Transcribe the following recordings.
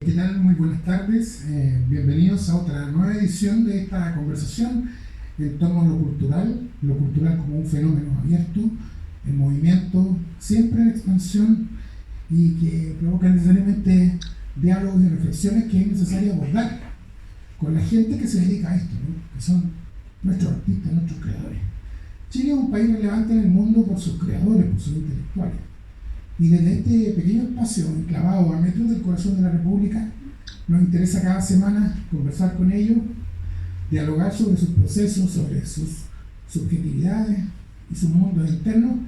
¿Qué tal? Muy buenas tardes. Bienvenidos a otra nueva edición de esta conversación en torno a lo cultural como un fenómeno abierto, en movimiento, siempre en expansión y que provoca necesariamente diálogos y reflexiones que es necesario abordar con la gente que se dedica a esto, ¿no? Que son nuestros artistas, nuestros creadores. Chile es un país relevante en el mundo por sus creadores, por sus intelectuales. Y desde este pequeño espacio enclavado a metros del corazón de la República, nos interesa cada semana conversar con ellos, dialogar sobre sus procesos, sobre sus subjetividades y sus mundos internos,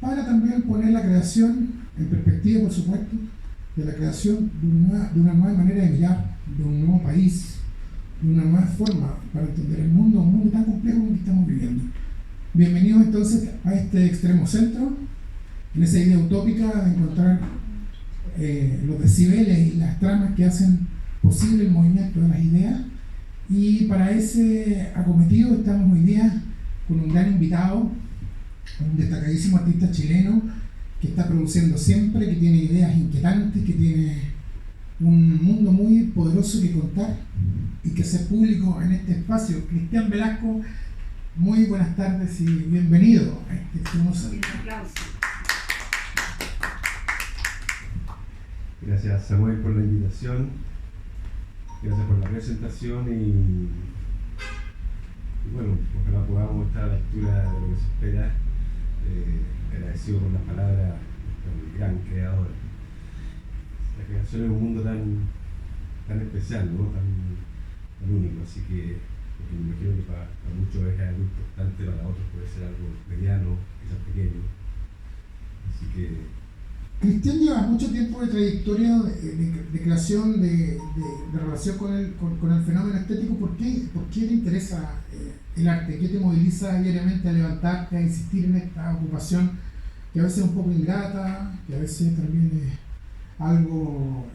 para también poner la creación en perspectiva, por supuesto, de la creación de una nueva manera de mirar, de un nuevo país, de una nueva forma para entender el mundo, un mundo tan complejo como el que estamos viviendo. Bienvenidos entonces a este extremo centro, en esa idea utópica de encontrar los decibeles y las tramas que hacen posible el movimiento de las ideas. Y para ese acometido estamos hoy día con un gran invitado, un destacadísimo artista chileno que está produciendo siempre, que tiene ideas inquietantes, que tiene un mundo muy poderoso que contar y que hacer público en este espacio. Cristian Velasco, muy buenas tardes y bienvenido a este extremo centro. Un aplauso. Gracias, Samuel, por la invitación, gracias por la presentación y bueno, ojalá podamos estar a la altura de lo que se espera. Agradecido por las palabras del gran creador. La creación es un mundo tan especial, ¿no? tan único, así que me imagino que para muchos es algo importante, para otros puede ser algo mediano, quizás pequeño. Así que Cristian lleva mucho tiempo de trayectoria de creación, de relación con el fenómeno estético. ¿Por qué te interesa el arte? ¿Qué te moviliza diariamente a levantarte, a insistir en esta ocupación que a veces es un poco ingrata, que a veces también es algo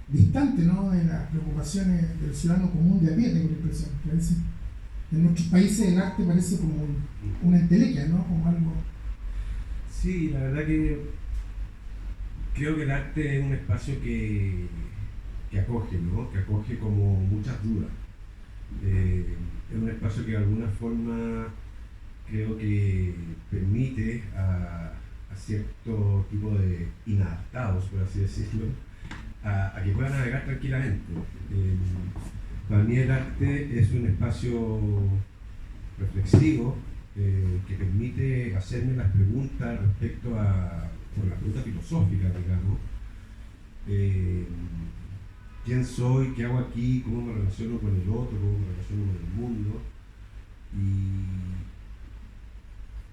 distante, ¿no?, de las preocupaciones del ciudadano común de a pie? Tengo la impresión que a veces en nuestros países el arte parece como una entelequia, ¿no?, como algo... Sí, la verdad que creo que el arte es un espacio que acoge, ¿no? Que acoge como muchas dudas. Es un espacio que de alguna forma creo que permite a cierto tipo de inadaptados, por así decirlo, a que puedan navegar tranquilamente. Para mí el arte es un espacio reflexivo que permite hacerme las preguntas respecto a la pregunta filosófica, digamos. ¿Quién soy? ¿Qué hago aquí? ¿Cómo me relaciono con el otro? ¿Cómo me relaciono con el mundo?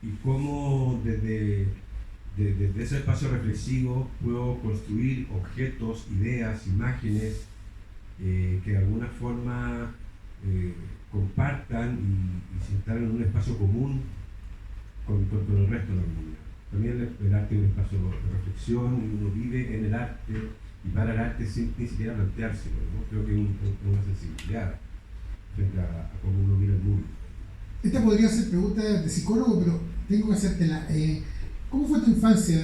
Y cómo desde ese espacio reflexivo puedo construir objetos, ideas, imágenes que de alguna forma compartan y se instalen en un espacio común con el resto de la comunidad. También el arte es un espacio de reflexión y uno vive en el arte y para el arte sin ni siquiera planteárselo, ¿no? Creo que es una sensibilidad frente a cómo uno mira el mundo. Esta podría ser pregunta de psicólogo, pero tengo que hacértela. ¿Cómo fue tu infancia?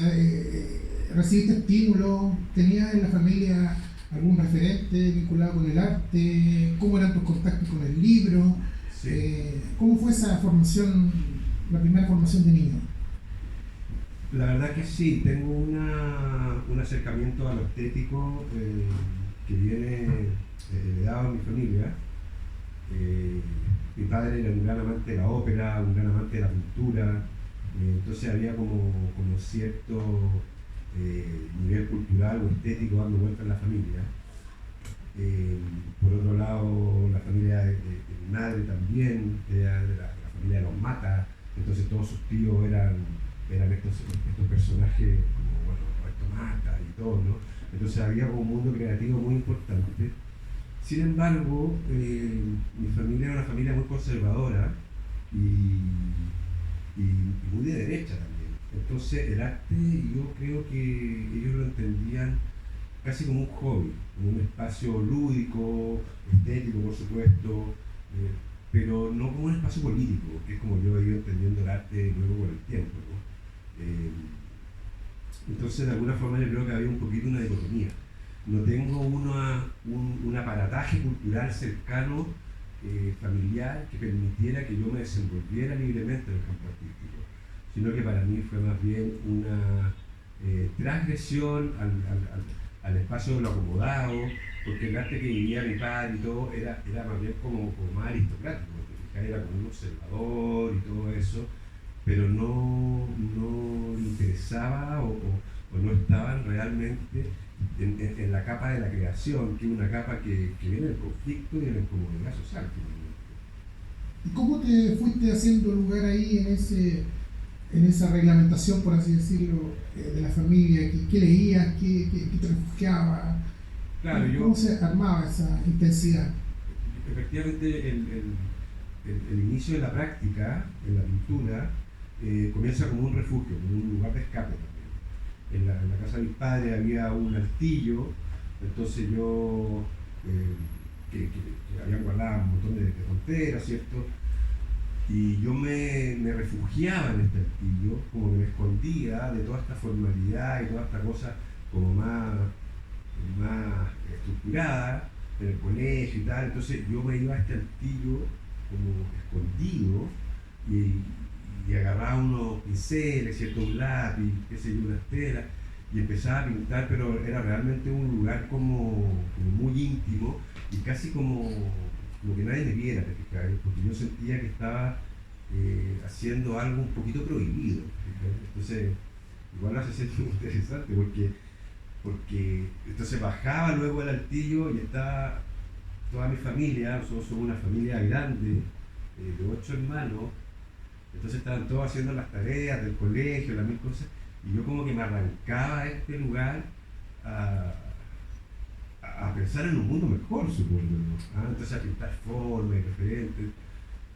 ¿Recibiste estímulos? ¿Tenías en la familia algún referente vinculado con el arte? ¿Cómo eran tus contactos con el libro? Sí. ¿Cómo fue esa formación, la primera formación de niño? La verdad que sí, tengo un acercamiento a lo estético que viene heredado en mi familia. Mi padre era un gran amante de la ópera, un gran amante de la pintura, entonces había como cierto nivel cultural o estético dando vuelta en la familia. Por otro lado, la familia de mi madre también, era de la familia de los Mata, entonces todos sus tíos eran estos personajes como, bueno, Roberto Mata y todo, ¿no? Entonces había como un mundo creativo muy importante. Sin embargo, mi familia era una familia muy conservadora y muy de derecha también. Entonces el arte, yo creo que ellos lo entendían casi como un hobby, como un espacio lúdico, estético por supuesto, pero no como un espacio político, que es como yo he ido entendiendo el arte luego con el tiempo, ¿no? Entonces de alguna forma yo creo que había un poquito una dicotomía. no tengo un aparataje cultural cercano, familiar, que permitiera que yo me desenvolviera libremente en el campo artístico, sino que para mí fue más bien una transgresión al espacio de lo acomodado, porque el arte que vivía mi padre y todo era más bien como más aristocrático, porque era como un observador y todo eso, pero no le interesaba o no estaban realmente en la capa de la creación, que es una capa que viene del conflicto y de la incomodidad social. ¿Y cómo te fuiste haciendo lugar ahí en esa reglamentación, por así decirlo, de la familia? ¿Qué leías? ¿Qué te refugiaba? Claro, ¿Cómo se armaba esa intensidad? Efectivamente, el inicio de la práctica en la pintura comienza como un refugio, como un lugar de escape también. En la casa de mis padres había un altillo, entonces yo, que habían guardado un montón de tonteras, ¿cierto? Y yo me refugiaba en este altillo, como que me escondía de toda esta formalidad y toda esta cosa como más estructurada en el colegio y tal. Entonces yo me iba a este altillo como escondido y agarraba unos pinceles, ¿cierto? Un lápiz, qué sé yo, unas telas, y empezaba a pintar, pero era realmente un lugar como muy íntimo y casi como que nadie me viera, porque yo sentía que estaba haciendo algo un poquito prohibido. Entonces, igual hace sentir muy interesante, porque entonces bajaba luego el altillo y estaba toda mi familia. Nosotros somos una familia grande, de 8 hermanos, entonces estaban todos haciendo las tareas del colegio, las mil cosas, y yo como que me arrancaba a este lugar a pensar en un mundo mejor, supongo, ¿no? Entonces a pintar formas y referentes,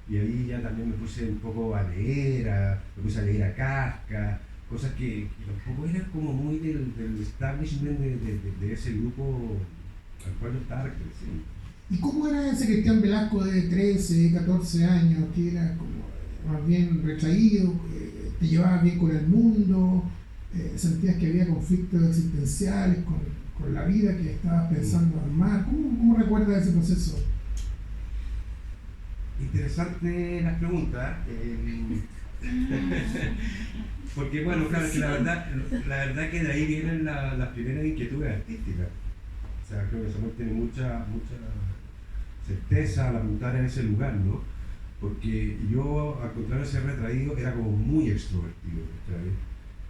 y ahí ya también me puse un poco a leer, me puse a leer a Kafka, cosas que tampoco eran como muy del establishment de ese grupo al cual yo estaba perteneciendo. ¿Y cómo era ese Cristian Velasco de 13, 14 años, que era como más bien retraído, te llevaba bien con el mundo, sentías que había conflictos existenciales con la vida que estabas pensando armar? ¿Cómo recuerdas ese proceso? Interesante las preguntas, porque bueno, claro, que la verdad que de ahí vienen las primeras inquietudes artísticas. O sea, creo que Samuel tiene mucha certeza al apuntar en ese lugar, ¿no? Porque yo, al contrario de ser retraído, era como muy extrovertido, ¿sabes?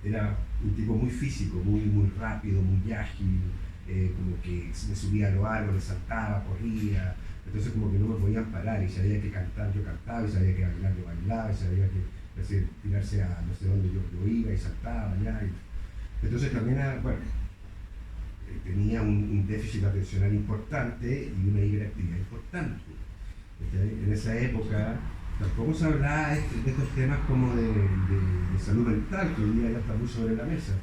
Era un tipo muy físico, muy rápido, muy ágil, como que me subía a los árboles, saltaba, corría, entonces como que no me podían parar, y si había que cantar yo cantaba, y si había que bailar yo bailaba, y si había que tirarse a no sé dónde yo iba y saltaba allá. Entonces también, bueno, tenía un déficit atencional importante y una hiperactividad importante. En esa época tampoco se hablaba de estos temas como de salud mental, que hoy día ya está muy sobre la mesa.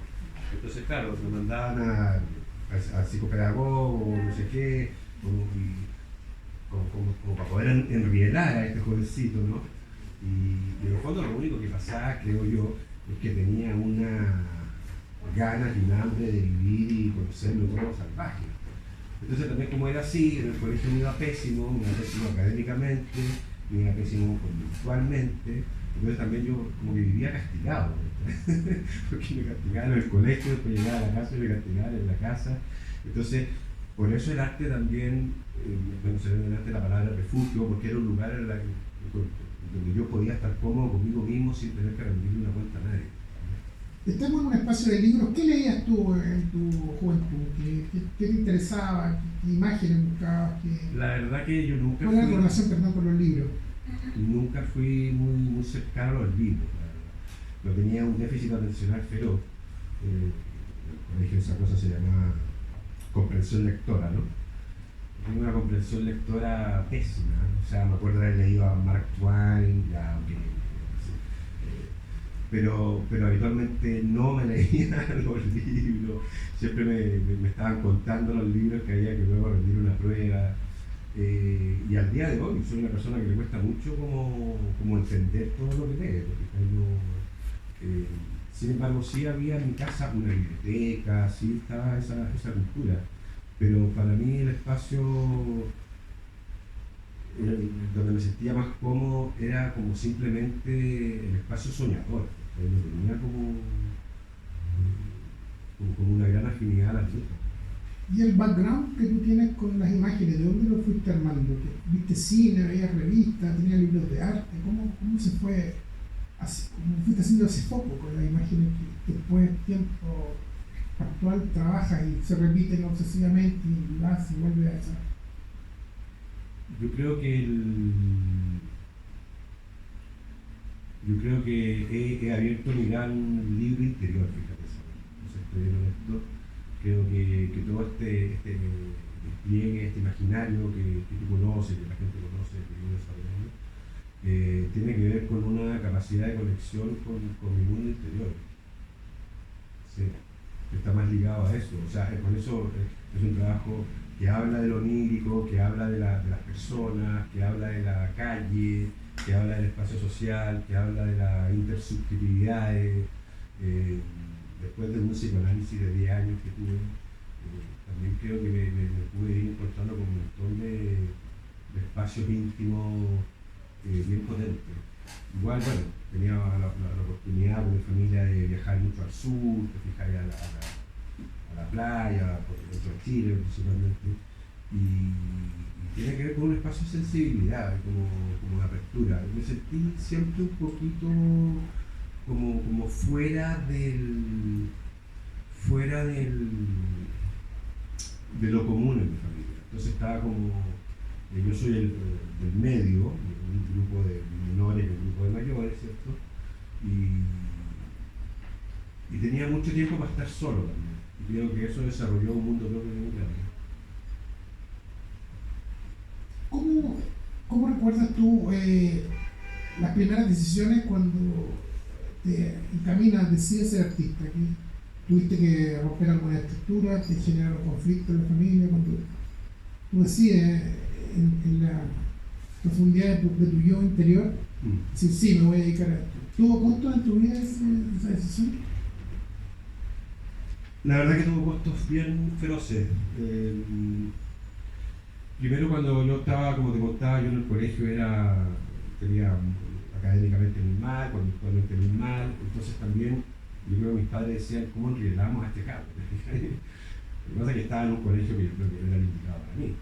Entonces, claro, me mandaban al psicopedagogo, no sé qué, como para poder enrielar a este jovencito, ¿no? Y en el fondo lo único que pasaba, creo yo, es que tenía una ganas y un hambre de vivir y conocerlo todo salvaje. Entonces también, como era así, en el colegio me iba pésimo académicamente, me iba pésimo conductualmente, entonces también yo como que vivía castigado, porque me castigaban en el colegio, después llegaba a la casa y me castigaban en la casa. Entonces, por eso el arte también, bueno, se ve en el arte la palabra refugio, porque era un lugar donde yo podía estar cómodo conmigo mismo sin tener que rendirle una cuenta a nadie. Estamos en un espacio de libros. ¿Qué leías tú en tu juventud? ¿Qué te interesaba? ¿Qué imágenes buscabas? La verdad que yo nunca ¿Cuál era tu relación, perdón, con los libros? Nunca fui muy cercano a los libros, la verdad. No tenía un déficit atencional feroz. En el colegio esa cosa se llama comprensión lectora, ¿no? Tengo una comprensión lectora pésima, ¿no? O sea, me acuerdo de haber leído a Mark Twain, ya, pero habitualmente no me leía los libros, siempre me estaban contando los libros que había que luego rendir una prueba, y al día de hoy soy una persona que le cuesta mucho como entender todo lo que lee, porque sin embargo sí había en mi casa una biblioteca, sí estaba esa cultura, pero para mí el espacio donde me sentía más cómodo era como simplemente el espacio soñador, no tenía como una gran afinidad a la letra. ¿Y el background que tú tienes con las imágenes, de dónde lo fuiste armando? ¿Viste cine, veías revistas, tenías libros de arte? ¿Cómo se fue, cómo fuiste haciendo ese foco con las imágenes que después, tiempo actual, trabajas y se repiten obsesivamente y vas y vuelves a esa? Yo creo que he abierto mi gran libro interior, fíjate, entonces estoy en esto. Creo que todo este despliegue, este imaginario que tú conoces, que la gente conoce, que yo desarrollando, tiene que ver con una capacidad de conexión con mi mundo interior. Sí, está más ligado a eso. O sea, con eso es un trabajo que habla de lo onírico, que habla de las personas, que habla de la calle, que habla del espacio social, que habla de las intersubjetividades. Después de un psicoanálisis de 10 años que tuve, también creo que me pude ir encontrando con un montón de espacios íntimos bien potentes. Igual, bueno, tenía la oportunidad con mi familia de viajar mucho al sur, de fijar a la playa, por dentro de Chile principalmente, y tiene que ver con un espacio de sensibilidad, como de apertura. Me sentí siempre un poquito como fuera de lo común en mi familia. Entonces estaba yo soy del medio, un grupo de menores y un grupo de mayores, ¿cierto? Y tenía mucho tiempo para estar solo también. Y creo que eso desarrolló un mundo propio muy grande. ¿Cómo recuerdas tú las primeras decisiones cuando te encaminas, decides ser artista? ¿Tuviste que romper alguna estructura? ¿Te generaron conflictos en la familia? Cuando tú decides en la profundidad de tu yo interior, decir, sí, me voy a dedicar a esto. ¿Tuvo costos en tu vida esa decisión? La verdad que tuvo costos bien feroces. Primero, cuando yo estaba, como te contaba, yo en el colegio tenía académicamente muy mal, conductualmente muy mal, entonces también yo creo que mis padres decían, ¿cómo enrielamos a este cabrón? Lo que pasa es que estaba en un colegio que yo creo que no era el indicado para mí.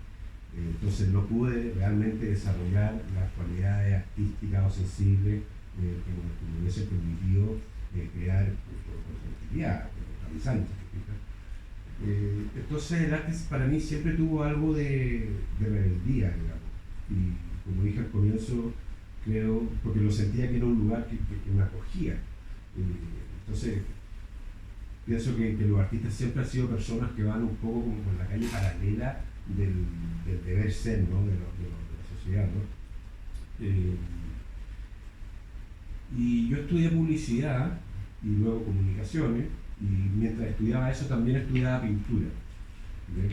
Entonces no pude realmente desarrollar las cualidades artísticas o sensibles que me hubiese permitido crear con tranquilidad, con tranquilizante. Entonces el arte para mí siempre tuvo algo de rebeldía, digamos. Y como dije al comienzo, creo, porque lo sentía que era un lugar que me acogía. Entonces, pienso que los artistas siempre han sido personas que van un poco como por la calle paralela del deber ser, ¿no? de la sociedad, ¿no? Y yo estudié publicidad y luego comunicaciones, y mientras estudiaba eso también estudiaba pintura,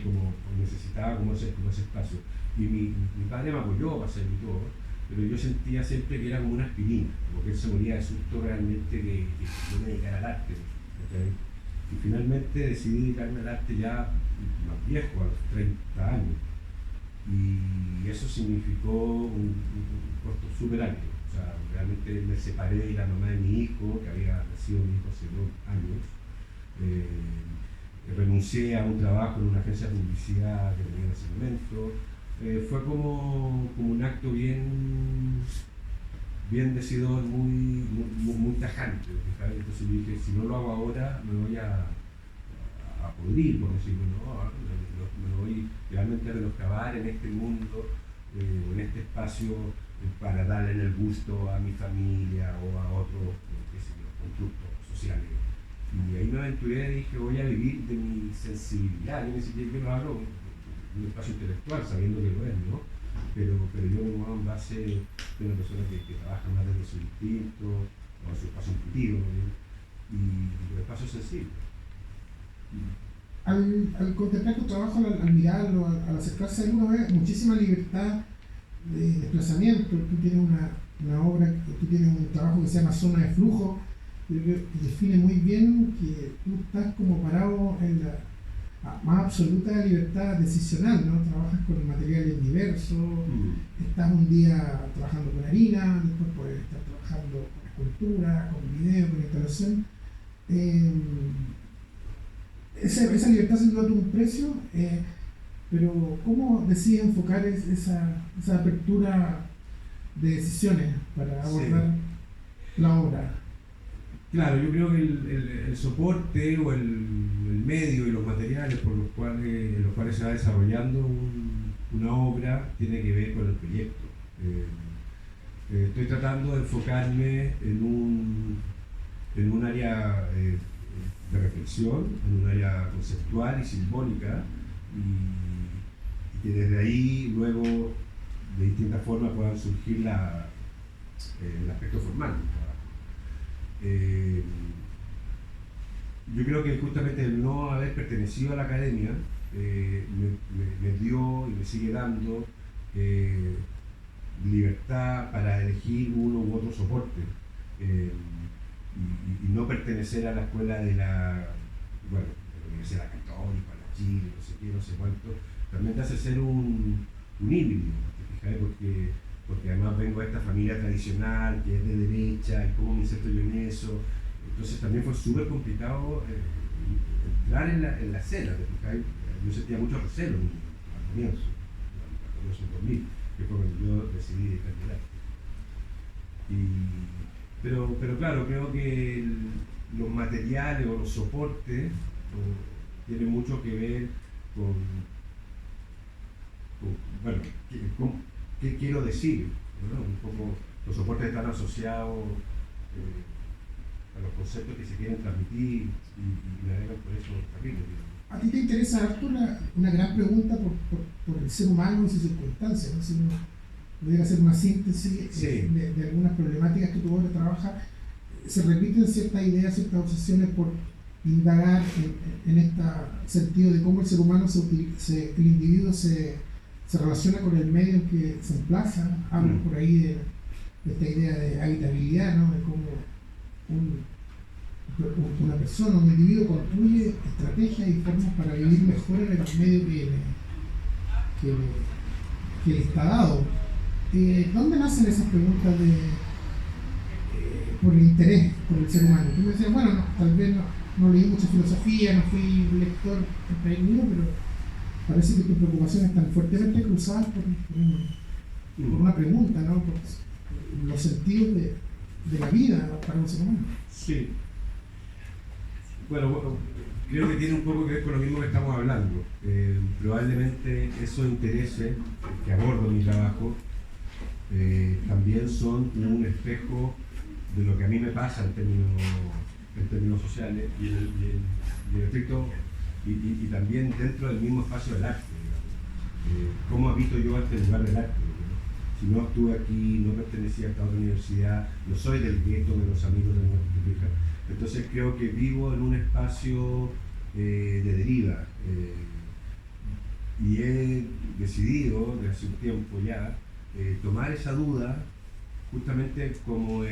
como necesitaba como ese espacio. Y mi padre me apoyó para hacerlo y todo, pero yo sentía siempre que era como una aspirina, como que él se moría de susto realmente que yo me dedicara al arte. ¿Okay? Y finalmente decidí dedicarme al arte ya más viejo, a los 30 años. Y eso significó un costo súper alto. O sea, realmente me separé de la mamá de mi hijo, que había nacido mi hijo hace 2 años. Renuncié a un trabajo en una agencia de publicidad que tenía en ese momento. Fue como un acto bien decidor, muy tajante. ¿Sabes? Entonces dije, si no lo hago ahora, me voy a podrir, por decirlo, ¿no? Me voy realmente a menoscabar en este mundo, en este espacio, para darle en el gusto a mi familia o a otros constructos sociales. Y ahí me aventuré y dije, voy a vivir de mi sensibilidad. Yo ni siquiera lo hablo en un espacio intelectual, sabiendo que lo es, ¿no? Pero yo me muevo en base de una persona que trabaja más desde su instinto o su espacio intuitivo, ¿no? Y los espacios sensibles. Al contemplar tu trabajo, al mirarlo, al acercarse a él, uno ve muchísima libertad de desplazamiento. Tú tienes una obra, tú tienes un trabajo que se llama Zona de Flujo, que define muy bien que tú estás como parado más absoluta libertad decisional, ¿no? Trabajas con materiales diversos, estás un día trabajando con harina, después puedes estar trabajando con escultura, con video, con instalación. Esa libertad sin duda tuvo un precio, pero ¿cómo decides enfocar esa apertura de decisiones para abordar la obra? Claro, yo creo que el soporte o el medio y los materiales por los cuales se va desarrollando una obra tiene que ver con el proyecto. Estoy tratando de enfocarme en un área de reflexión, en un área conceptual y simbólica, y que desde ahí luego de distintas formas puedan surgir el aspecto formal del trabajo. Yo creo que justamente el no haber pertenecido a la academia me dio y me sigue dando libertad para elegir uno u otro soporte y no pertenecer a la escuela de la Universidad Católica, la Chile, no sé qué, no sé cuánto, también te hace ser un híbrido, ¿te fijas? Porque además vengo de esta familia tradicional que es de derecha y cómo me inserto yo en eso. Entonces también fue súper complicado entrar en la escena, ¿te fijas? Yo sentía mucho recelo al comienzo, en 2000, que fue cuando yo decidí candidato. Pero claro, creo que los materiales o los soportes tienen mucho que ver con qué quiero decir, ¿no? Un poco los soportes están asociados a los conceptos que se quieren transmitir y navegan por esos caminos. A ti te interesa harto una gran pregunta por el ser humano y sus circunstancias, ¿no? Si uno pudiera hacer una síntesis de algunas problemáticas que tu obra trabaja, se repiten ciertas ideas, ciertas obsesiones por indagar en este sentido de cómo el ser humano, el individuo se relaciona con el medio en que se emplaza. Hablo por ahí de esta idea de habitabilidad, ¿no? De cómo una persona, un individuo construye estrategias y formas para vivir mejor en el medio que le está dado. ¿Dónde nacen esas preguntas por el interés por el ser humano? Tú me decías, bueno, tal vez no leí mucha filosofía, no fui lector empedernido, pero parece que tus preocupaciones están fuertemente cruzadas por una pregunta, ¿no? Por los sentidos de la vida para un ser humano. Sí. Bueno, creo que tiene un poco que ver con lo mismo que estamos hablando. Probablemente esos intereses que abordo en mi trabajo también son un espejo de lo que a mí me pasa en términos sociales y en efecto y también dentro del mismo espacio del arte, digamos. ¿Cómo habito yo este lugar del arte? Si no estuve aquí, no pertenecía a esta otra universidad, no soy del gueto de los amigos de nuestra hija. Entonces creo que vivo en un espacio de deriva y he decidido desde hace un tiempo ya tomar esa duda justamente como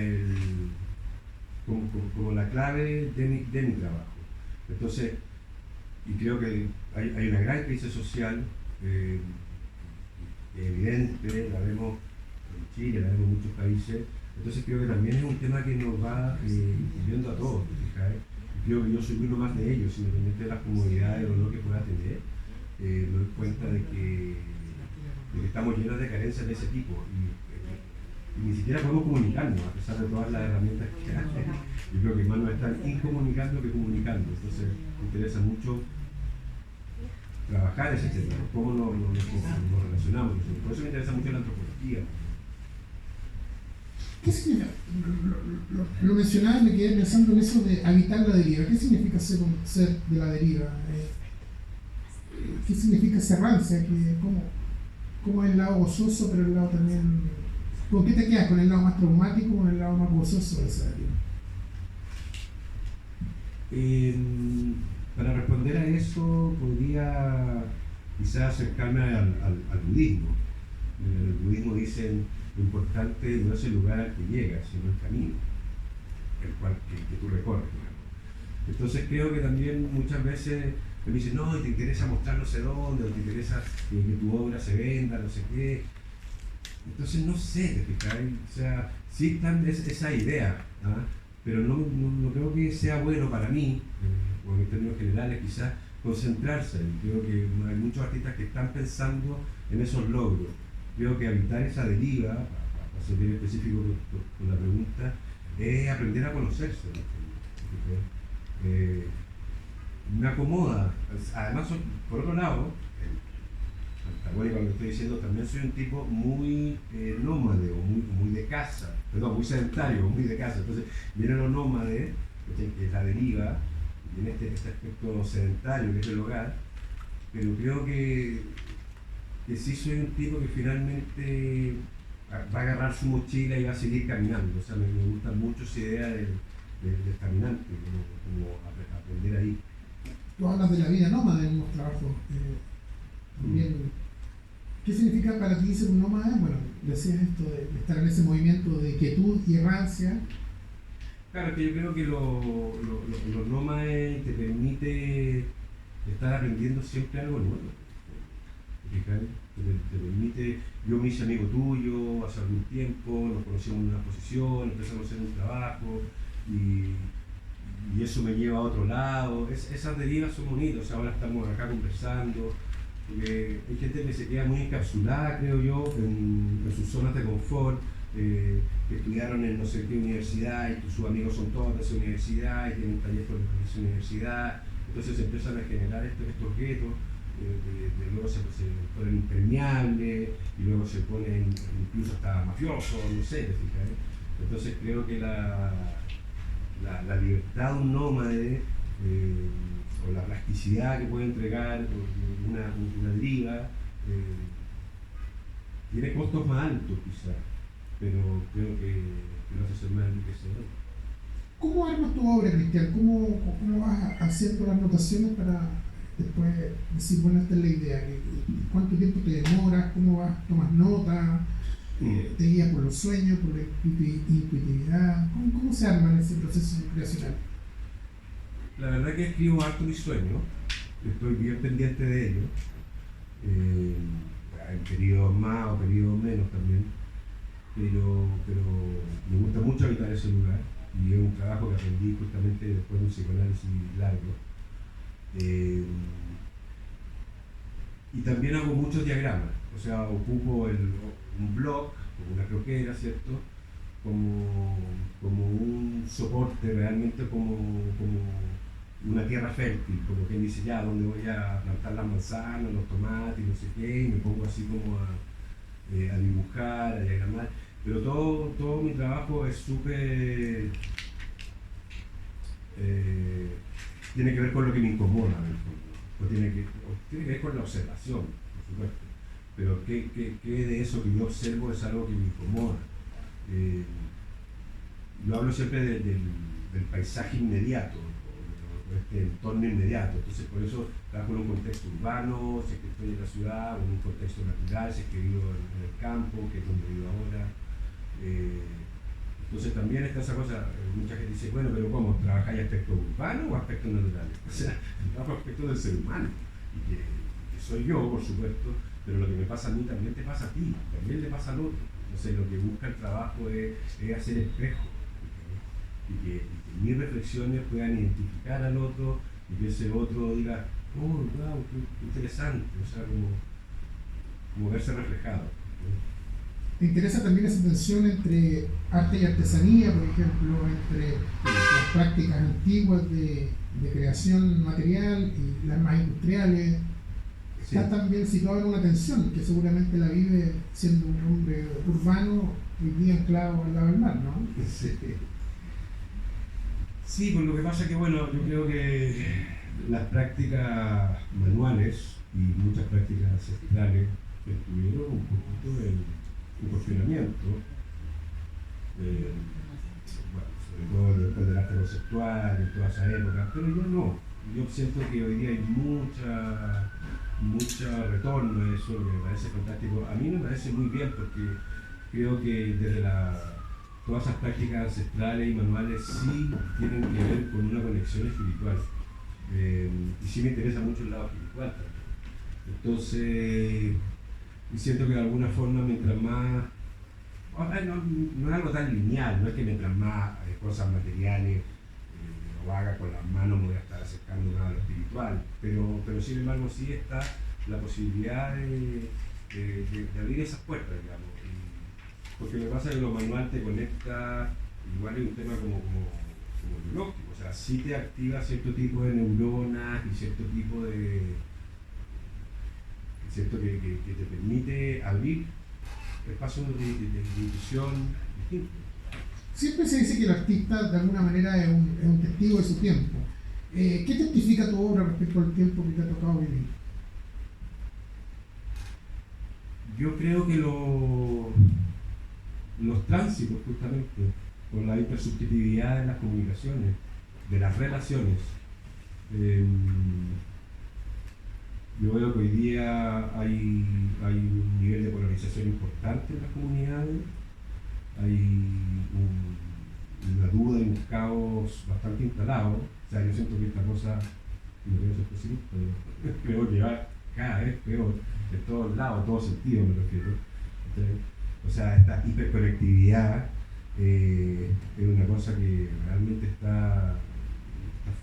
la clave de mi trabajo. Entonces, y creo que hay una gran crisis social evidente, la vemos en Chile, la vemos en muchos países. Entonces creo que también es un tema que nos va incluyendo a todos, ¿eh? Creo que yo soy uno más de ellos, independientemente de las comodidades o lo que pueda tener, me doy cuenta de que estamos llenos de carencias de ese tipo y ni siquiera podemos comunicarnos a pesar de todas las herramientas que hay. Yo creo que más nos están incomunicando que comunicando. Entonces me interesa mucho trabajar ese tema, cómo nos relacionamos. Por eso me interesa mucho la antropología. ¿Qué significa? Lo mencionaba y me quedé pensando en eso de habitar la deriva. ¿Qué significa ser de la deriva? ¿Qué significa cerrarse? ¿Cómo es el lado gozoso, pero el lado también... ¿Con qué te quedas? ¿Con el lado más traumático o con el lado más gozoso de esa deriva? Para responder a eso, podría quizás acercarme al budismo. En el budismo dicen lo importante no es el lugar al que llegas, sino el camino el cual que tú recorres, digamos. Entonces creo que también muchas veces que me dicen, no, y te interesa mostrar no sé dónde, o te interesa que tu obra se venda, no sé qué. Entonces no sé, ¿te fijas? O sea, sí están esa idea, ¿ah? Pero no creo que sea bueno para mí, o en términos generales quizás, concentrarse. Creo que hay muchos artistas que están pensando en esos logros. Creo que evitar esa deriva, para ser bien específico con la pregunta, es aprender a conocerse. Me acomoda. Además, por otro lado, antagónico a lo que estoy diciendo, también soy un tipo muy nómade o muy de casa, perdón, muy sedentario, muy de casa. Entonces, viene lo nómade, que es la deriva, viene este aspecto sedentario que es el hogar, pero creo que sí soy un tipo que finalmente va a agarrar su mochila y va a seguir caminando. O sea, me gusta mucho esa idea del caminante, como aprender ahí. Tú hablas de la vida nómada en los trabajos. También, ¿qué significa para ti ser un nómada? Bueno, decías esto de estar en ese movimiento de quietud y errancia. Claro, que yo creo que los nómades te permite estar aprendiendo siempre algo nuevo. Te permite, yo me hice amigo tuyo hace algún tiempo, nos conocimos en una exposición, empezamos a hacer un trabajo y eso me lleva a otro lado. Esas derivas son bonitas, ahora estamos acá conversando, porque hay gente que se queda muy encapsulada, creo yo, en sus zonas de confort, que estudiaron en no sé qué universidad y sus amigos son todos de esa universidad y tienen taller por esa universidad, entonces empiezan a generar estos guetos. Luego se ponen impermeables y luego se ponen incluso hasta mafiosos, no sé, ¿te fijas? Entonces creo que la libertad de un nómade o la plasticidad que puede entregar una deriva tiene costos más altos quizás, pero creo que lo hace ser más enriquecedor. ¿Cómo armas tu obra, Cristian? ¿Cómo vas haciendo las notaciones para después decir, bueno, esta es la idea? ¿Cuánto tiempo te demoras? ¿Cómo vas? ¿Tomas notas? ¿Te guías por los sueños, por la intuitividad? ¿Cómo se arma ese proceso creacional? La verdad que escribo harto mis sueños, estoy bien pendiente de ellos, en periodos más o periodos menos también, pero me gusta mucho habitar ese lugar y es un trabajo que aprendí justamente después de un psicoanálisis largo. Y también hago muchos diagramas, o sea, ocupo un blog, como una croquera, ¿cierto? Como un soporte, realmente como una tierra fértil, como quien dice, ya, donde voy a plantar las manzanas, los tomates, no sé qué, y me pongo así como a dibujar, a diagramar, pero todo mi trabajo es súper... tiene que ver con lo que me incomoda, en el fondo. O tiene que ver con la observación, por supuesto. Pero ¿qué de eso que yo observo es algo que me incomoda? Yo hablo siempre del paisaje inmediato, o este entorno inmediato. Entonces, por eso trabajo en un contexto urbano, si es que estoy en la ciudad, o en un contexto natural, si es que vivo en el campo, que es donde vivo ahora. Entonces también está esa cosa, mucha gente dice, bueno, pero ¿cómo? ¿Trabajáis aspectos urbanos o aspectos naturales? O sea, trabajo aspectos del ser humano, y que soy yo, por supuesto, pero lo que me pasa a mí también te pasa a ti, también le pasa al otro. Entonces lo que busca el trabajo es hacer espejo, y que mis reflexiones puedan identificar al otro, y que ese otro diga, oh, wow, qué interesante, o sea, como verse reflejado. ¿Te interesa también esa tensión entre arte y artesanía, por ejemplo, entre las prácticas antiguas de creación material y las más industriales? Sí. Está también situado en una tensión que seguramente la vive siendo un hombre urbano, hoy día anclado al lado del mar, ¿no? Sí, pues lo que pasa es que, bueno, yo creo que las prácticas manuales y muchas prácticas ancestrales tuvieron un poquito un cuestionamiento, bueno, sobre todo después del arte conceptual, en toda esa época, pero yo no. Yo siento que hoy día hay mucho retorno a eso, que me parece fantástico. A mí me parece muy bien porque creo que desde todas esas prácticas ancestrales y manuales sí tienen que ver con una conexión espiritual. Y sí me interesa mucho el lado espiritual también. Entonces, y siento que de alguna forma mientras más, no es algo tan lineal, no es que mientras más cosas materiales lo haga con las manos me voy a estar acercando más a lo espiritual, pero sin embargo sí está la posibilidad de abrir esas puertas, digamos, porque lo que pasa es que lo manual te conecta, igual es un tema como biológico, o sea, sí te activa cierto tipo de neuronas y cierto tipo de, cierto que te permite abrir espacios de intuición distintos. Siempre se dice que el artista de alguna manera es un testigo de su tiempo. ¿Qué testifica tu obra respecto al tiempo que te ha tocado vivir? Yo creo que los tránsitos, justamente, por la intersubjetividad de las comunicaciones, de las relaciones. Yo veo que hoy día hay un nivel de polarización importante en las comunidades, hay una duda y un caos bastante instalado. O sea, yo siento que esta cosa, no quiero ser pesimista, pero creo que va cada vez peor, de todos lados, en todos sentidos me refiero. O sea, esta hiperconectividad es una cosa que realmente está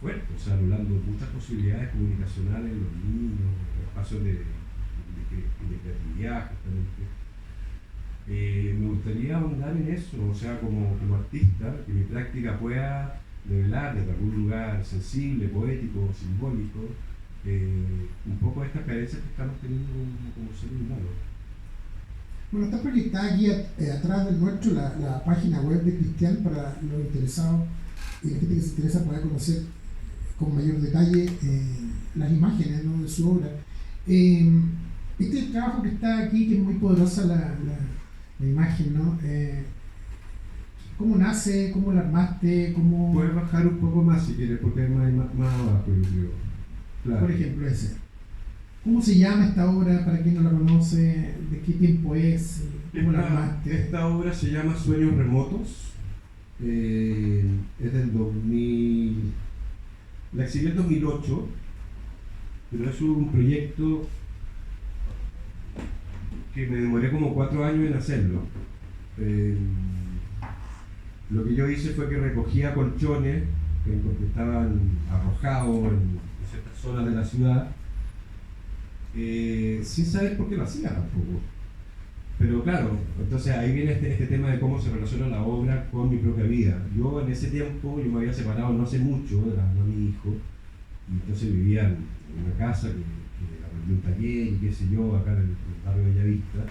fuerte, o sea, anulando muchas posibilidades comunicacionales en los niños, espacios de creatividad, justamente. Me gustaría ahondar en eso, o sea, como artista, que mi práctica pueda revelar desde algún lugar sensible, poético, simbólico, un poco estas carencias que estamos teniendo como seres humanos. Bueno, está proyectada aquí atrás del nuestro la página web de Cristian para los interesados y la gente que se interesa pueda conocer con mayor detalle las imágenes, ¿no?, de su obra. Este trabajo que está aquí, que es muy poderosa la imagen, ¿no? ¿Cómo nace? ¿Cómo la armaste? Puedes bajar un poco más si quieres, porque es más abajo, yo creo. Claro. Por ejemplo, ese. ¿Cómo se llama esta obra, para quien no la conoce? ¿De qué tiempo es? ¿Cómo la armaste? Esta obra se llama Sueños Remotos. Es del 2000. La exhibí en 2008, pero es un proyecto que me demoré como 4 años en hacerlo. Lo que yo hice fue que recogía colchones que estaban arrojados en ciertas zonas de la ciudad, sin saber por qué lo hacía tampoco. Pero claro, entonces ahí viene este tema de cómo se relaciona la obra con mi propia vida. Yo en ese tiempo, yo me había separado no hace mucho de mi hijo, y entonces vivía en una casa que arrendé un taller y qué sé yo, acá en el barrio de Bellavista.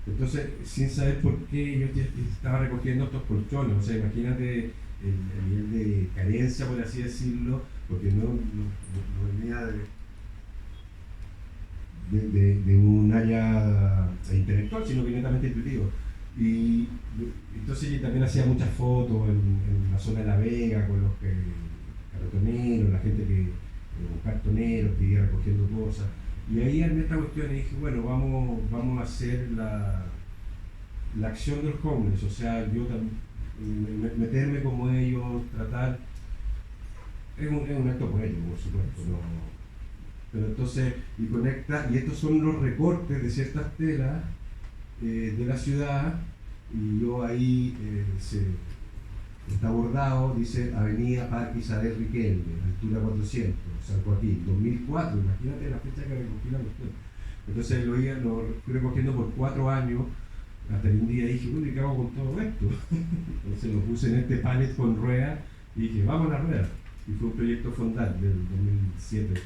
Entonces, sin saber por qué, yo estaba recogiendo estos colchones, o sea, imagínate el nivel de carencia, por así decirlo, porque no venía de un área intelectual, sino que netamente intuitivo. Y entonces yo también hacía muchas fotos en la zona de La Vega con los cartoneros, la gente los cartoneros que iba recogiendo cosas. Y ahí en esta cuestión dije, bueno, vamos a hacer la acción del homeless, o sea, yo meterme como ellos, tratar. Es un acto poético, por supuesto, ¿no? Pero entonces, y conecta, y estos son los recortes de ciertas telas de la ciudad, y yo ahí está bordado, dice Avenida Parque Isabel Riquelme, altura 400, San Joaquín, 2004, imagínate la fecha que recogí la cuestión. Entonces lo fui recogiendo por 4 años, hasta que un día dije, bueno, ¿y qué hago con todo esto? Entonces lo puse en este pallet con ruedas, y dije, vamos a la rueda. Y fue un proyecto Fondal del 2007.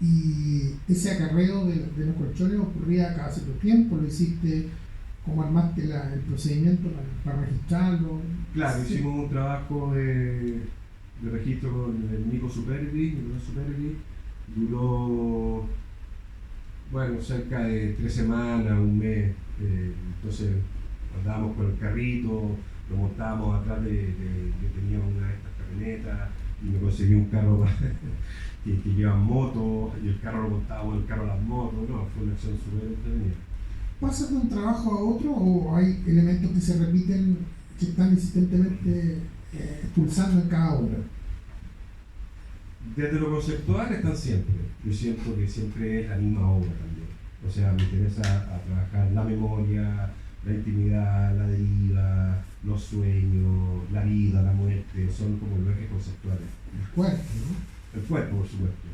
Y ese acarreo de los colchones ocurría cada cierto tiempo, lo hiciste, ¿cómo armaste el procedimiento para registrarlo? Claro, sí. Hicimos un trabajo de registro con el Nicolás Superbi, duró, bueno, cerca de 3 semanas, un mes, entonces andábamos con el carrito, lo montábamos atrás tenía una de estas camionetas, y me conseguí un carro que lleva motos, y el carro lo montábamos en el carro de las motos, no, fue una acción súper entretenida. ¿Pasa de un trabajo a otro o hay elementos que se repiten, que están insistentemente expulsando en cada obra? Desde lo conceptual están siempre. Yo siento que siempre es la misma obra también. O sea, me interesa a trabajar la memoria, la intimidad, la deriva, los sueños, la vida, la muerte, son como los ejes conceptuales. El cuerpo, ¿no? El cuerpo, por supuesto.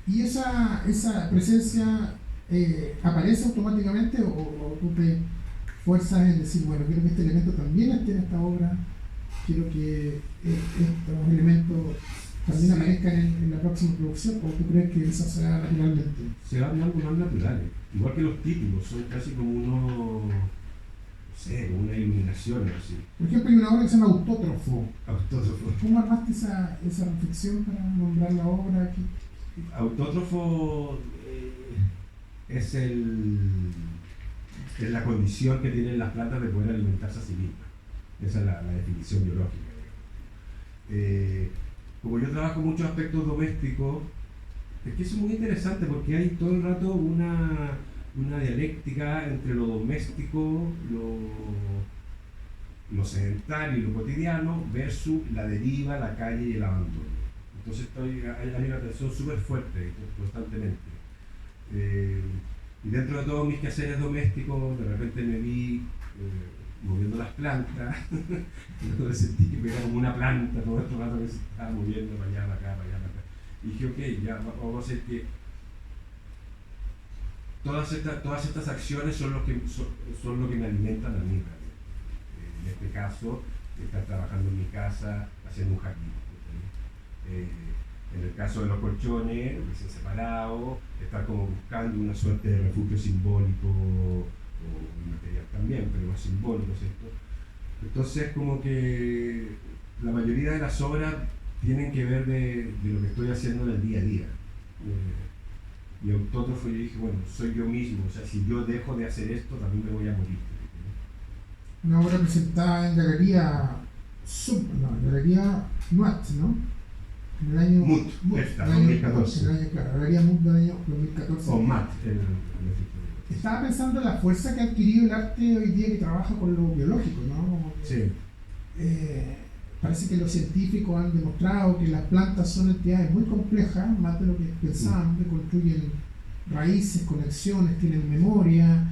¿Y esa presencia aparece automáticamente o tú te fuerzas en decir, bueno, quiero que este elemento también esté en esta obra, quiero que estos elementos también aparezcan en la próxima producción, o tú crees que eso se da naturalmente? Se dan algo más naturales, igual que los títulos, son casi como unos, no sé, como una iluminación así. Por ejemplo, hay una obra que se llama Autótrofo. Autótrofo. ¿Cómo armaste esa reflexión para nombrar la obra? Autótrofo es la condición que tienen las plantas de poder alimentarse a sí mismas. Esa es la definición biológica. Como yo trabajo muchos aspectos domésticos, es que eso es muy interesante porque hay todo el rato una dialéctica entre lo doméstico, lo sedentario y lo cotidiano versus la deriva, la calle y el abandono. Entonces hay una tensión súper fuerte constantemente. Y dentro de todos mis quehaceres domésticos, de repente me vi moviendo las plantas, sentí que era como una planta todo el rato que se estaba moviendo para allá, para acá, para allá, para acá. Y dije, ok, ya vamos a hacer que todas estas acciones son lo que me alimentan a mí. En este caso, estar trabajando en mi casa, haciendo un jardín. En el caso de los colchones, recién separados, estar como buscando una suerte de refugio simbólico, o material también, pero más simbólico, ¿cierto? Entonces, como que la mayoría de las obras tienen que ver de lo que estoy haciendo en el día a día. Y Autótrofo, yo dije, bueno, soy yo mismo, o sea, si yo dejo de hacer esto, también me voy a morir. Una obra presentada en Galería Galería MUT, ¿no? En el año MUT, 2014. Galería MUT del año 2014. O MAT, Estaba pensando en la fuerza que ha adquirido el arte hoy día que trabaja con lo biológico, ¿no? Sí. Parece que los científicos han demostrado que las plantas son entidades muy complejas, más de lo que pensábamos, que construyen raíces, conexiones, tienen memoria.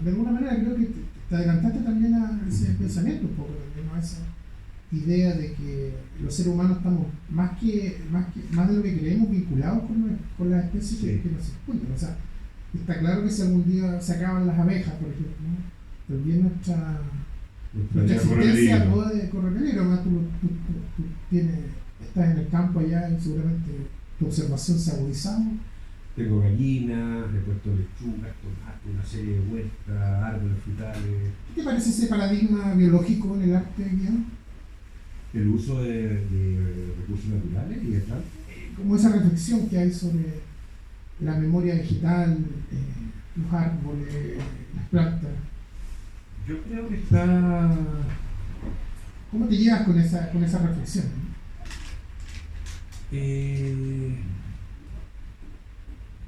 De alguna manera creo que te adelantaste también a ese pensamiento un poco, también, ¿no? A esa idea de que los seres humanos estamos más de lo que creemos vinculados con las especies que nos circundan. O sea, está claro que si algún día se acaban las abejas, por ejemplo, ¿no? También nuestra existencia puede correr peligro. Además, tú estás en el campo allá y seguramente tu observación se ha agudizado. Tengo gallinas, he puesto lechugas, tomates, una serie de huertas, árboles frutales. ¿Qué te parece ese paradigma biológico en el arte hoy día? El uso de recursos naturales y de plantas. Como esa reflexión que hay sobre la memoria vegetal, los árboles, las plantas. Yo creo que está... ¿Cómo te llevas con esa reflexión?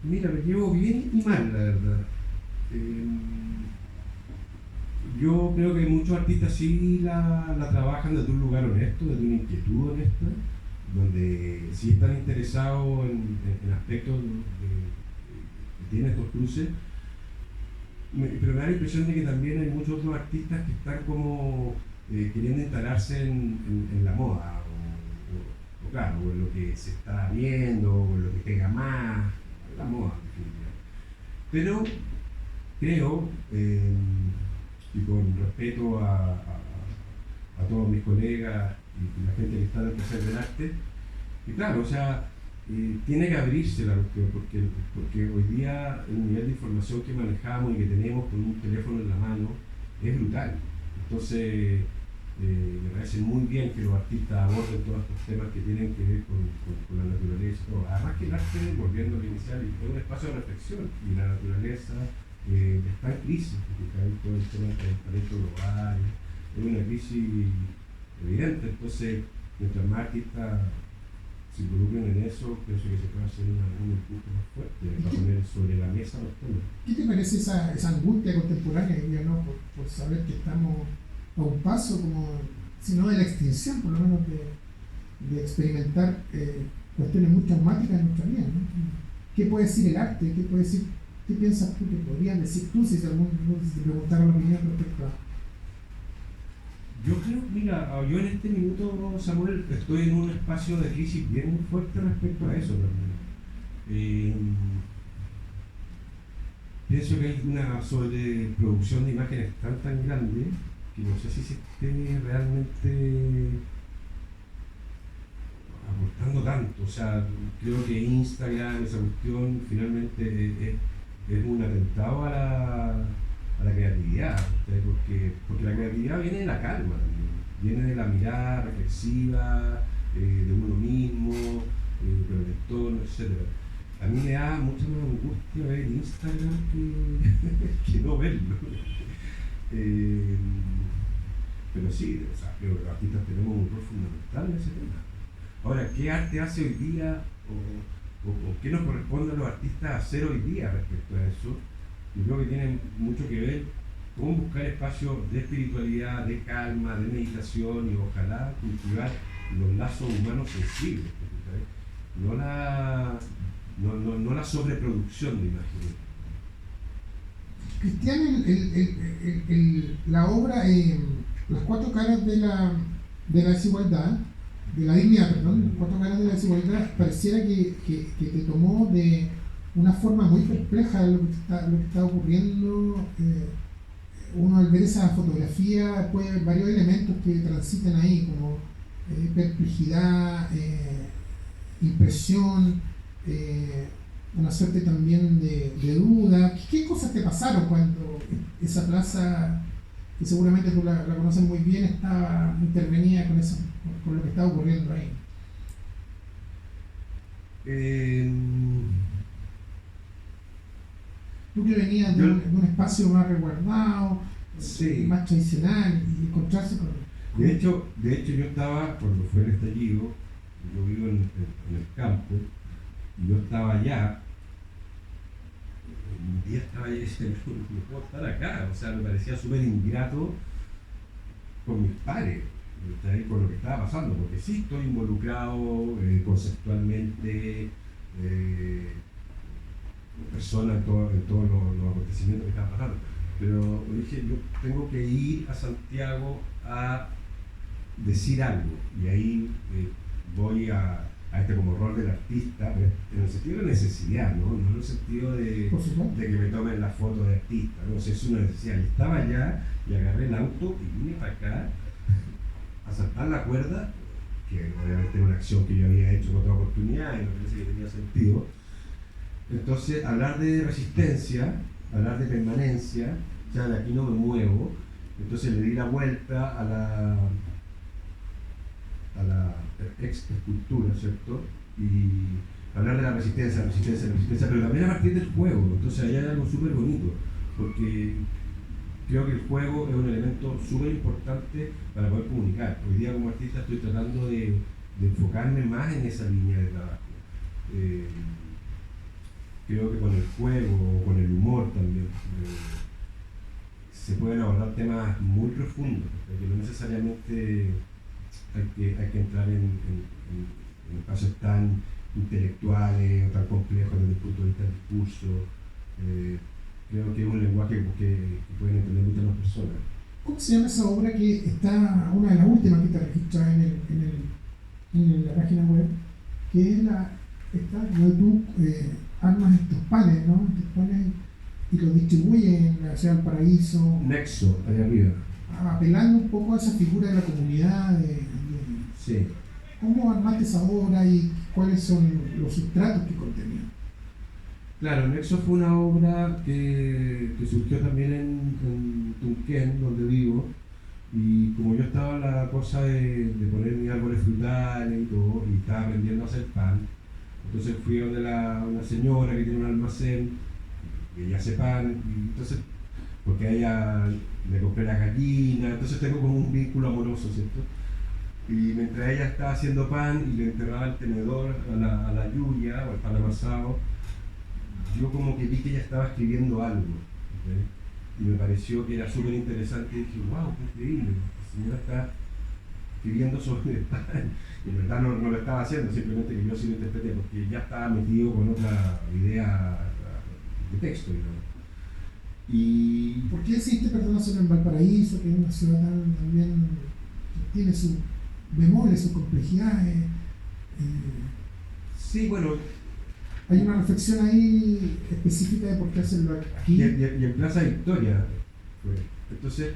Mira, me llevo bien y mal, la verdad. Yo creo que muchos artistas sí la trabajan desde un lugar honesto, desde una inquietud honesta, donde sí están interesados en aspectos que tienen estos cruces. Pero me da la impresión de que también hay muchos otros artistas que están como queriendo instalarse en la moda, o claro, o en lo que se está viendo, o en lo que pega más, la moda, definitivamente. Pero creo, y con respeto a todos mis colegas y la gente que está en el placer del arte, y claro, o sea, tiene que abrirse la cuestión, porque hoy día el nivel de información que manejamos y que tenemos con un teléfono en la mano es brutal. Entonces, me parece muy bien que los artistas aborden todos estos temas que tienen que ver con la naturaleza. Además que el arte, volviendo al inicial, es un espacio de reflexión, y la naturaleza está en crisis, porque hay todo el tema del calentamiento global, es una crisis evidente. Entonces, mientras más artistas se involucren en eso, pienso que se puede hacer un impulso más fuerte para poner sobre la mesa los temas. ¿Qué te parece esa angustia contemporánea, ¿no? por saber que estamos a un paso, como sino de la extinción, por lo menos de experimentar cuestiones muy traumáticas en nuestra vida, ¿no? ¿Qué puede decir el arte? ¿Qué puede decir, qué piensas tú que podrían decir tú si te preguntaran la opinión respecto a? Yo creo, mira, yo en este minuto, Samuel, estoy en un espacio de crisis bien fuerte respecto a eso también. Pienso que hay una sobreproducción de imágenes tan grande que no sé si se esté realmente aportando tanto. O sea, creo que Instagram, esa cuestión, finalmente es un atentado a la creatividad, ¿sí? Porque la creatividad viene de la calma también, viene de la mirada reflexiva, de uno mismo, con el entorno, etc. A mí me da mucha más angustia ver Instagram que no verlo. Pero sí, o sea, creo que los artistas tenemos un rol fundamental en ese tema. Ahora, ¿qué arte hace hoy día o qué nos corresponde a los artistas hacer hoy día respecto a eso? Yo creo que tiene mucho que ver con buscar espacios de espiritualidad, de calma, de meditación y ojalá cultivar los lazos humanos sensibles, ¿sabes? No la sobreproducción de imágenes. Cristian, la obra Las cuatro caras de la desigualdad, de la dignidad, perdón, las cuatro caras de la desigualdad, pareciera que te tomó de una forma muy perpleja lo que está ocurriendo. Uno al ver esa fotografía puede ver varios elementos que transitan ahí, como perplejidad, impresión, una suerte también de duda. ¿Qué cosas te pasaron cuando esa plaza, que seguramente tú la conoces muy bien, estaba intervenida con lo que estaba ocurriendo ahí? Tú que venías de un espacio más resguardado, sí, más tradicional, y encontrarse con... De hecho, yo estaba, cuando fue el estallido, yo vivo en el campo, y yo estaba allá, un día estaba allá y decía, no puedo estar acá, o sea, me parecía súper ingrato con mis pares, ¿sabes? Con lo que estaba pasando, porque sí estoy involucrado conceptualmente, personas en todos los acontecimientos que estaban pasando, pero dije, yo tengo que ir a Santiago a decir algo, y ahí voy a este como rol del artista, pero en el sentido de necesidad, ¿no? No en el sentido de que me tomen la foto de artista, ¿no? O sea, es una necesidad. Y estaba allá y agarré el auto y vine para acá a saltar la cuerda, que obviamente era una acción que yo había hecho en otra oportunidad y me parece que tenía sentido. Entonces, hablar de resistencia, hablar de permanencia, o sea, de aquí no me muevo. Entonces le di la vuelta a la ex escultura, ¿cierto? Y hablar de la resistencia, pero también a partir del juego. Entonces ahí hay algo súper bonito, porque creo que el juego es un elemento súper importante para poder comunicar. Hoy día como artista estoy tratando de enfocarme más en esa línea de trabajo. Creo que con el juego, con el humor también, se pueden abordar temas muy profundos, porque no necesariamente hay que entrar en espacios tan intelectuales o tan complejos desde el punto de vista del discurso. Creo que es un lenguaje que pueden entender muchas más personas. ¿Cómo se llama esa obra que está, una de las últimas que te registras en la página web, que es esta donde tú armas estos panes, ¿no? Estos panes y los distribuyes en la Ciudad del Paraíso? Nexo, allá arriba. Apelando un poco a esa figura de la comunidad. Sí. ¿Cómo armaste esa obra y cuáles son los sustratos que contenía? Claro, Nexo fue una obra que surgió también en Tunquén, donde vivo, y como yo estaba en la cosa de poner mis árboles frutales y todo, y estaba aprendiendo a hacer pan, entonces fui a donde una señora que tiene un almacén, y ella hace pan, y entonces, porque a ella le compré la gallina, entonces tengo como un vínculo amoroso, ¿cierto? Y mientras ella estaba haciendo pan y le enterraba el tenedor a la lluvia o el pan amasado, yo como que vi que ella estaba escribiendo algo, ¿okay? Y me pareció que era súper interesante y dije, wow, qué increíble, la señora está escribiendo sobre el pan. Y en verdad no lo estaba haciendo, simplemente que yo sí lo interpreté, porque ya estaba metido con otra idea de texto, digamos. Y ¿Por qué existe, perdón, hacerlo en Valparaíso, que es una ciudad también que tiene sus bemoles, sus complejidades? sí, bueno, Hay una reflexión ahí específica de por qué hacerlo aquí. y en Plaza Victoria fue. Entonces,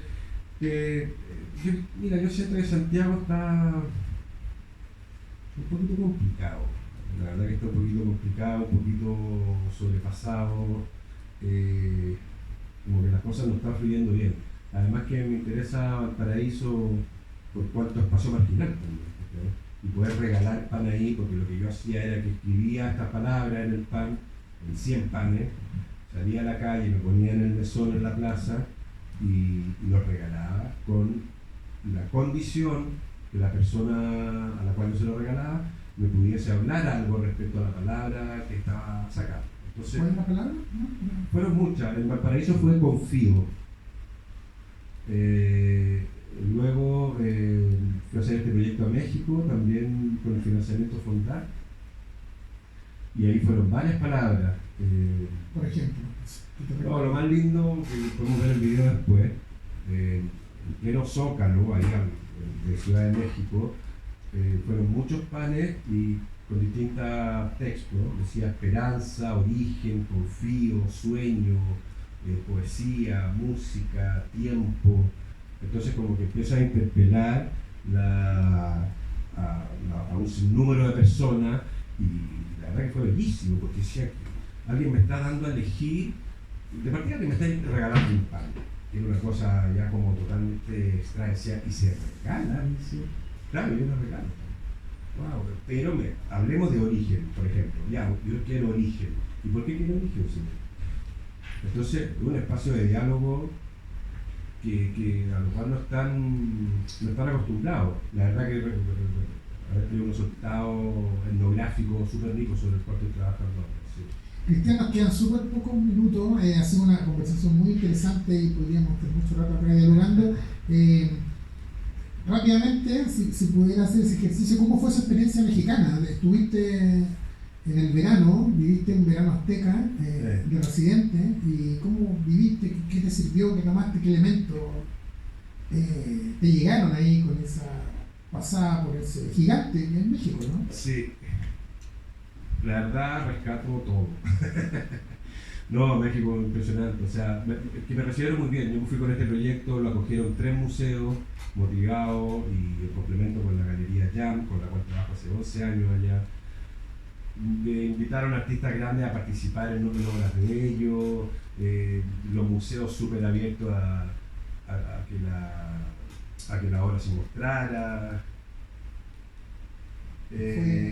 mira, yo siento que Santiago está un poquito complicado. La verdad que está un poquito complicado, un poquito sobrepasado. Como que las cosas no están fluyendo bien. Además que me interesa Valparaíso por cuanto espacio marginal también, ¿no? Y poder regalar pan ahí, porque lo que yo hacía era que escribía estas palabras en el pan, en 100 panes, salía a la calle, me ponía en el mesón en la plaza y los regalaba con la condición que la persona a la cual yo se lo regalaba me pudiese hablar algo respecto a la palabra que estaba sacando. Entonces, ¿Cuál es la palabra? fueron muchas. En Valparaíso fue confío. Luego fui a hacer este proyecto a México, también con el financiamiento Fondar. Y ahí fueron varias palabras. Por ejemplo. Lo más lindo, que podemos ver el video después, en pleno Zócalo, allá de Ciudad de México, fueron muchos panes y con distintos textos, decía esperanza, origen, confío, sueño, poesía, música, tiempo. Entonces como que empieza a interpelar a un sinnúmero de personas y la verdad que fue bellísimo porque decía que alguien me está dando a elegir, de partida que me está regalando un pan, que era una cosa ya como totalmente extraña, decía, y se regala, dice, claro, yo lo regalo. Wow, pero hablemos de origen, por ejemplo. Ya, yo quiero origen. ¿Y por qué quiero origen, señor? Entonces, un espacio de diálogo a lo cual no están acostumbrados. La verdad que haber tenido unos resultados etnográficos súper ricos sobre el cual estoy trabajando ahora. Sí. Cristian, nos quedan súper pocos minutos. Ha sido una conversación muy interesante y podríamos estar mucho rato acá dialogando. Rápidamente, si pudiera hacer ese ejercicio, ¿cómo fue esa experiencia mexicana? Estuviste en el verano, viviste un verano azteca de residente, y ¿cómo viviste? ¿Qué te sirvió? ¿Qué tomaste? ¿Qué elementos te llegaron ahí con esa pasada por ese gigante en México, ¿no? Sí, la verdad rescato todo. No, México impresionante, o sea, que me recibieron muy bien. Yo me fui con este proyecto, lo acogieron 3 museos motivados y el complemento con la Galería Jam, con la cual trabajo hace 11 años allá. Me invitaron artistas grandes a participar en obras de ellos, los museos súper abiertos a que la obra se mostrara.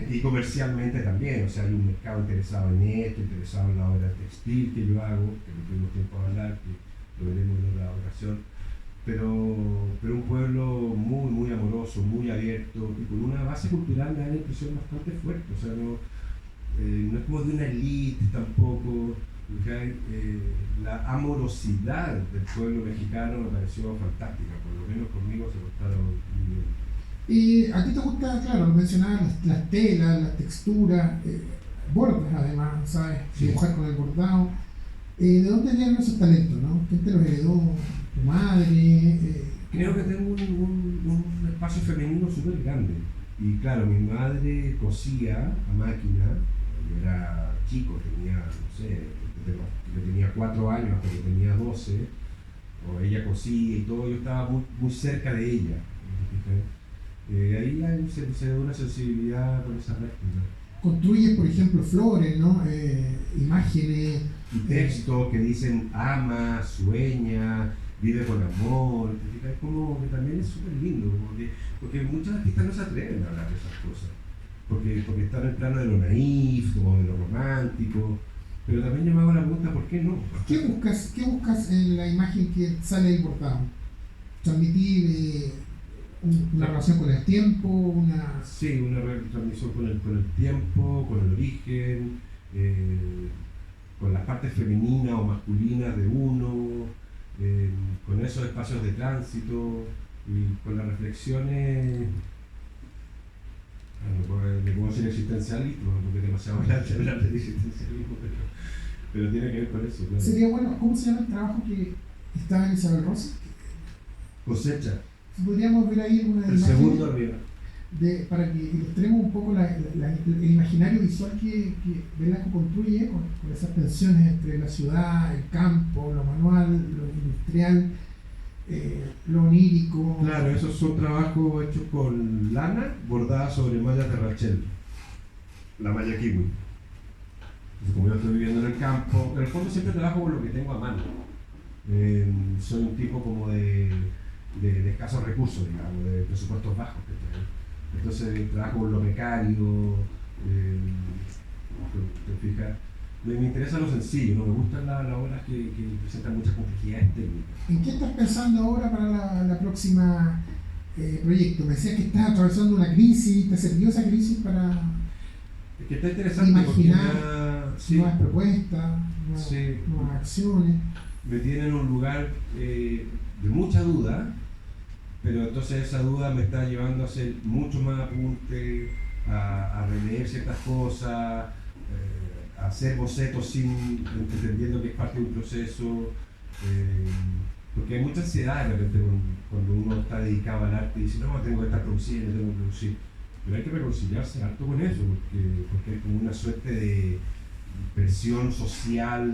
Y comercialmente también, o sea, hay un mercado interesado en esto, interesado en la obra textil que yo hago, que no tuvimos tiempo de hablar, que lo veremos en otra ocasión, pero un pueblo muy, muy amoroso, muy abierto y con una base cultural me da la impresión bastante fuerte, o sea, no es como de una élite tampoco, la amorosidad del pueblo mexicano me pareció fantástica, por lo menos conmigo se portaron muy bien. Y a ti te gusta, claro, lo mencionabas, las telas, las texturas, bordas además, ¿sabes? Sí. Dibujar con el bordado. ¿De dónde vienen esos talentos, no? ¿Quién te los heredó? ¿Tu madre? Creo que tengo un espacio femenino súper grande. Y claro, mi madre cosía a máquina, yo era chico, tenía, no sé, yo tenía 4 años hasta que tenía 12, o ella cosía y todo, yo estaba muy, muy cerca de ella. Ahí se da una sensibilidad con esa práctica. Construyes, por ejemplo, flores, ¿no? Imágenes. Y textos que dicen ama, sueña, vive con amor. Es como que también es súper lindo, porque muchos artistas no se atreven a hablar de esas cosas. Porque están en el plano de lo naif, como de lo romántico. Pero también yo me hago la pregunta, ¿por qué no? ¿Qué buscas en la imagen que sale del bordado? Transmitir una relación con el tiempo, Sí, una transmisión con el tiempo, con el origen, con las partes femeninas o masculinas de uno, con esos espacios de tránsito. Y con las reflexiones, le puedo decir existencialismo, porque es demasiado grande hablar de existencialismo, pero tiene que ver con eso. Claro. Sería bueno, ¿cómo se llama el trabajo que estaba en Isabel Rosa? Cosecha. Podríamos ver ahí una El segundo arriba. Para que ilustremos un poco el imaginario visual que Velasco construye con esas tensiones entre la ciudad, el campo, lo manual, lo industrial, lo onírico. Claro, esos son trabajos hechos con lana bordada sobre mallas de Rachel, la malla kiwi. Entonces, como yo estoy viviendo en el campo, en el fondo siempre trabajo con lo que tengo a mano. Soy un tipo como de escasos recursos, digamos, de presupuestos bajos. Entonces trabajo con lo precario, te fijas. Me interesa lo sencillo, no me gustan las obras que presentan muchas complejidades técnicas. ¿En qué estás pensando ahora para la próxima proyecto? Me decías que estás atravesando una crisis, ¿te sirvió esa crisis para es que está interesante imaginar nuevas propuestas, sí, nuevas acciones? Me tiene en un lugar de mucha duda, pero entonces esa duda me está llevando a hacer mucho más apunte, a releer ciertas cosas, a hacer bocetos entendiendo que es parte de un proceso, porque hay mucha ansiedad de repente cuando uno está dedicado al arte y dice, no, tengo que estar produciendo, tengo que producir, pero hay que reconciliarse harto con eso, porque es como una suerte de presión social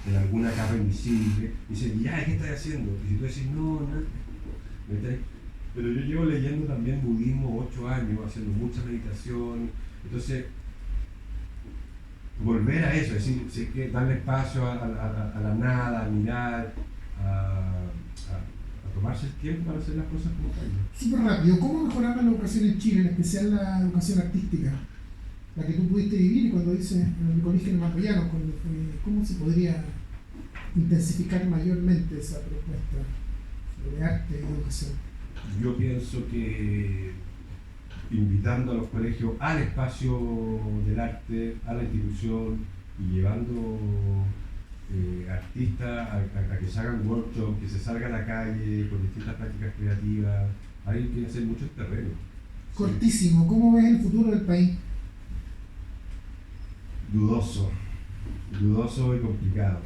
en alguna capa invisible, y dice, ya, ¿qué estás haciendo? Y si tú decís, no, pero yo llevo leyendo también budismo 8 años, haciendo mucha meditación, entonces volver a eso, es decir, si es que darle espacio a la nada, a mirar, a tomarse el tiempo para hacer las cosas como tal. Súper rápido, ¿cómo mejoraba la educación en Chile, en especial la educación artística? La que tú pudiste vivir cuando dices en el colegio en Macollano, ¿cómo se podría intensificar mayormente esa propuesta sobre arte y educación? Yo pienso que invitando a los colegios al espacio del arte, a la institución y llevando artistas a que se hagan workshops, que se salga a la calle con distintas prácticas creativas, hay que hacer mucho terreno. Cortísimo, sí. ¿Cómo ves el futuro del país? Dudoso y complicado.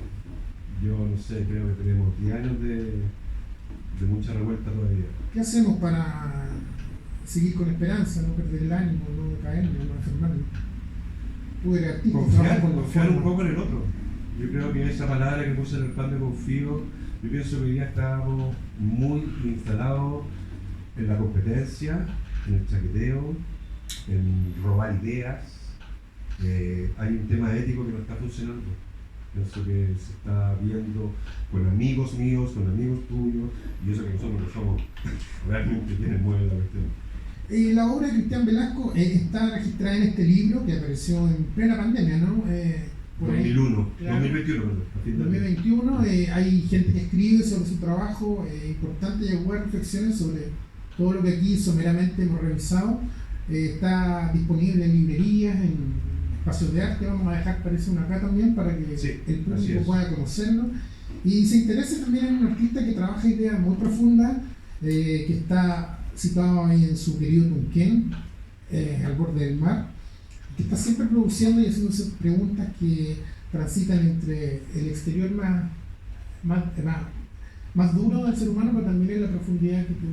Yo no sé, creo que tenemos 10 años de mucha revuelta todavía. ¿Qué hacemos para seguir con esperanza, no perder el ánimo, no decaernos, no enfermarnos? Tú eres artista, confiar un poco en el otro. Yo creo que esa palabra que puse en el plan de confío, yo pienso que hoy día estamos muy instalados en la competencia, en el chaqueteo, en robar ideas. Hay un tema ético que no está funcionando. Pienso que se está viendo con amigos míos, con amigos tuyos, y eso que nosotros no somos realmente quienes mueven la cuestión. La obra de Cristian Velasco está registrada en este libro que apareció en plena pandemia, ¿no? 2021, claro, 2021, perdón. 2021, hay gente que escribe sobre su trabajo, importante llevar reflexiones sobre todo lo que aquí someramente hemos revisado. Está disponible en librerías, en espacios de arte, vamos a dejar parece una acá también para que el público pueda conocerlo y se interese también en un artista que trabaja ideas muy profundas, que está situado ahí en su querido Tunquén, al borde del mar, que está siempre produciendo y haciéndose preguntas que transitan entre el exterior más duro del ser humano, pero también en la profundidad que tú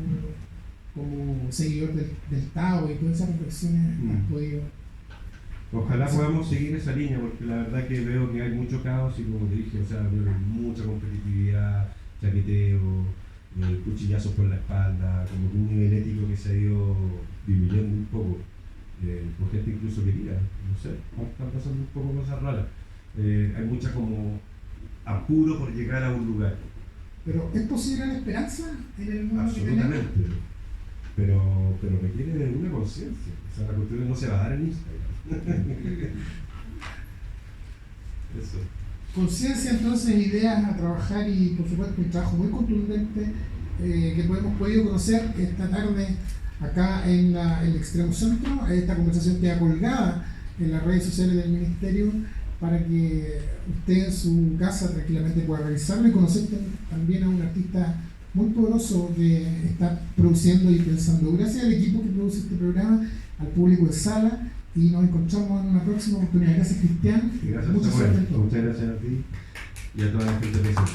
como seguidor del Tao y todas esas reflexiones has podido. Ojalá podamos seguir esa línea, porque la verdad que veo que hay mucho caos y como te dije, o sea, veo mucha competitividad, chaqueteo, cuchillazos por la espalda, como que un nivel ético que se ha ido disminuyendo un poco, por gente incluso querida, no sé, están pasando un poco cosas raras. Hay mucha como apuro por llegar a un lugar. Pero ¿es posible la esperanza en el mundo? Absolutamente, pero requiere de una conciencia, o sea, la cuestión no se va a dar en Instagram. Eso. Conciencia, entonces, ideas a trabajar y por supuesto un trabajo muy contundente que hemos podido conocer esta tarde acá en el extremo centro. Esta conversación queda colgada en las redes sociales del Ministerio para que usted en su casa tranquilamente pueda revisarlo y conocer también a un artista muy poderoso que está produciendo y pensando. Gracias al equipo que produce este programa, al público de sala, y nos encontramos en una próxima oportunidad. Gracias, Cristian. Gracias, Samuel. Muchas gracias a ti y a toda la gente presente.